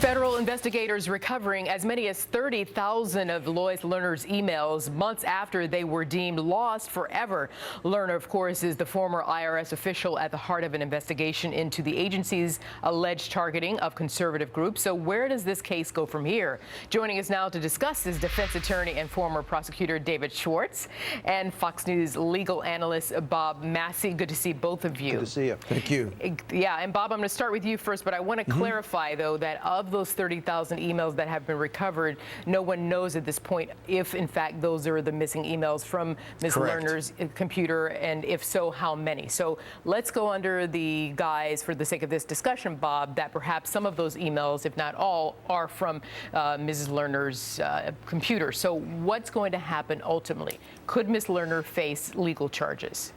Federal investigators recovering as many as 30,000 of Lois Lerner's emails months after they were deemed lost forever. Lerner, of course, is the former IRS official at the heart of an investigation into the agency's alleged targeting of conservative groups. So where does this case go from here? Joining us now to discuss is defense attorney and former prosecutor David Schwartz and Fox News legal analyst Bob Massey. Good to see both of you. Good to see you. Thank you. Yeah, and Bob, I'm going to start with you first, but I want to clarify, though, that of those 30,000 emails that have been recovered, no one knows at this point if, in fact, those are the missing emails from Ms. Lerner's computer, and if so, how many. So let's go under the guise, for the sake of this discussion, Bob, that perhaps some of those emails, if not all, are from Mrs. Lerner's computer. So what's going to happen ultimately? Could Ms. Lerner face legal charges?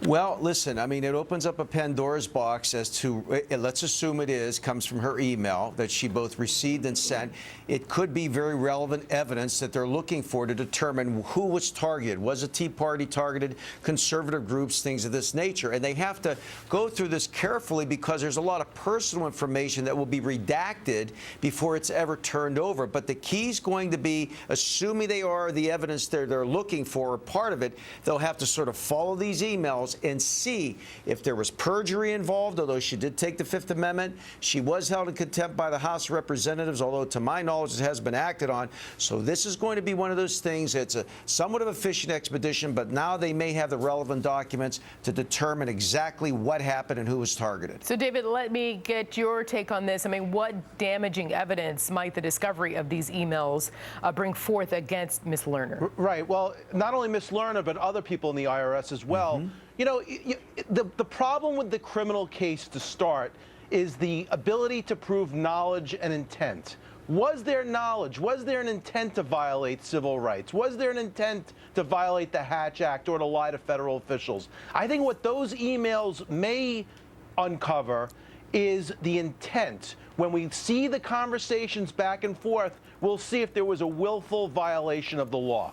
Well, listen, I mean, it opens up a Pandora's box as to, let's assume it comes from her email that she both received and sent. It could be very relevant evidence that they're looking for to determine who was targeted. Was a Tea Party targeted, conservative groups, things of this nature? And they have to go through this carefully because there's a lot of personal information that will be redacted before it's ever turned over. But the key's going to be, assuming they are the evidence they're looking for, or part of it, they'll have to sort of follow these emails and see if there was perjury involved, although she did take the Fifth Amendment. She was held in contempt by the House of Representatives, although to my knowledge it has been acted on. So this is going to be one of those things. It's a somewhat of a fishing expedition, but now they may have the relevant documents to determine exactly what happened and who was targeted. So, David, let me get your take on this. I mean, what damaging evidence might the discovery of these emails bring forth against Ms. Lerner? Right. Well, not only Ms. Lerner, but other people in the IRS as well. You know, the problem with the criminal case to start is the ability to prove knowledge and intent. Was there knowledge? Was there an intent to violate civil rights? Was there an intent to violate the Hatch Act or to lie to federal officials? I think what those emails may uncover is the intent. When we see the conversations back and forth, we'll see if there was a willful violation of the law.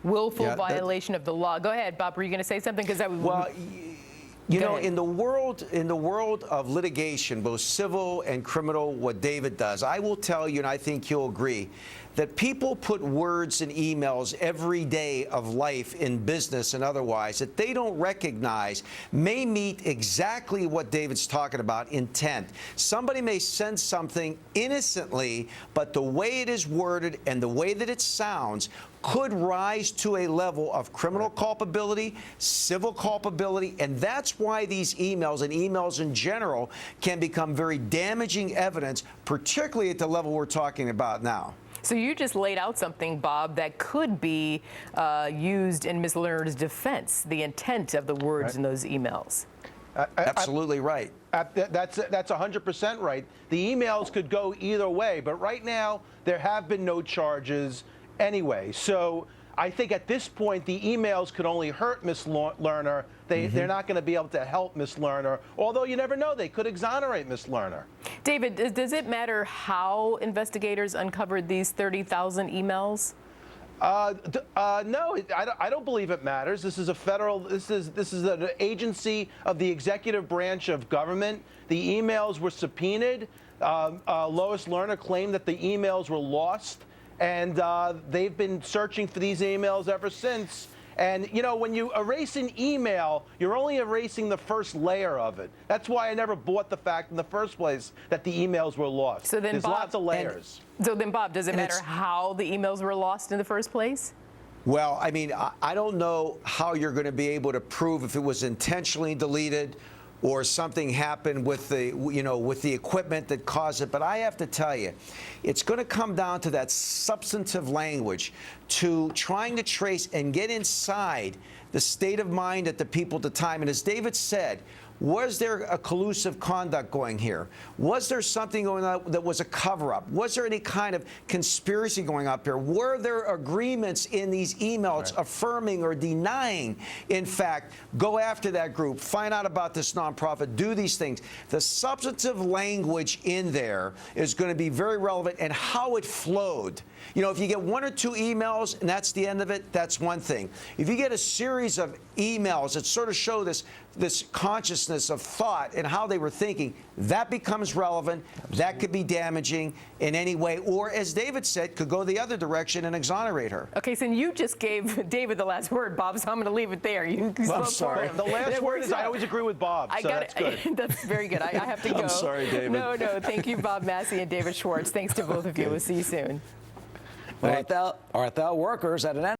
Willful violation of the law. Go ahead, Bob. Were you going to say something? Because well, you know, in the world of litigation, both civil and criminal, what David does, I will tell you, and I think you'll agree, that people put words in emails every day of life in business and otherwise that they don't recognize may meet exactly what David's talking about, intent. Somebody may send something innocently, but the way it is worded and the way that it sounds could rise to a level of criminal culpability, civil culpability, and that's why these emails and emails in general can become very damaging evidence, particularly at the level we're talking about now. So you just laid out something, Bob, that could be used in Ms. Lerner's defense, the intent of the words in those emails. Absolutely right. That's 100% right. The emails could go either way, but right now there have been no charges anyway. So I think at this point the emails could only hurt Ms. Lerner. They're not going to be able to help Ms. Lerner, although you never know, they could exonerate Ms. Lerner. David, does it matter how investigators uncovered these 30,000 emails? No, I don't believe it matters. This is a federal, this is an agency of the executive branch of government. The emails were subpoenaed. Lois Lerner claimed that the emails were lost, and they've been searching for these emails ever since. And, you know, when you erase an email, you're only erasing the first layer of it. That's why I never bought the fact in the first place that the emails were lost. So then, there's Bob, lots of layers. So then, Bob, does it matter how the emails were lost in the first place? Well, I mean, I don't know how you're going to be able to prove if it was intentionally deleted or something happened with the, with the equipment that caused it. But I have to tell you, it's going to come down to that substantive language, to trying to trace and get inside the state of mind at the people at the time. And as David said, was there a collusive conduct going here? Was there something going on that was a cover-up? Was there any kind of conspiracy going up here? Were there agreements in these emails affirming or denying, in fact, go after that group, find out about this nonprofit, do these things? The substantive language in there is going to be very relevant, and how it flowed. You know, if you get one or two emails and that's the end of it, that's one thing. If you get a series of emails that sort of show this this consciousness of thought and how they were thinking, that becomes relevant. That could be damaging in any way, or as David said, could go the other direction and exonerate her. Okay, so you just gave David the last word, Bob, so I'm going to leave it there. You I'm sorry. The last word is I always agree with Bob, so that's good. That's very good. I have to go. I'm sorry, David. No. Thank you, Bob Massey and David Schwartz. Thanks to both of you. We'll see you soon. Well, Arthel workers at an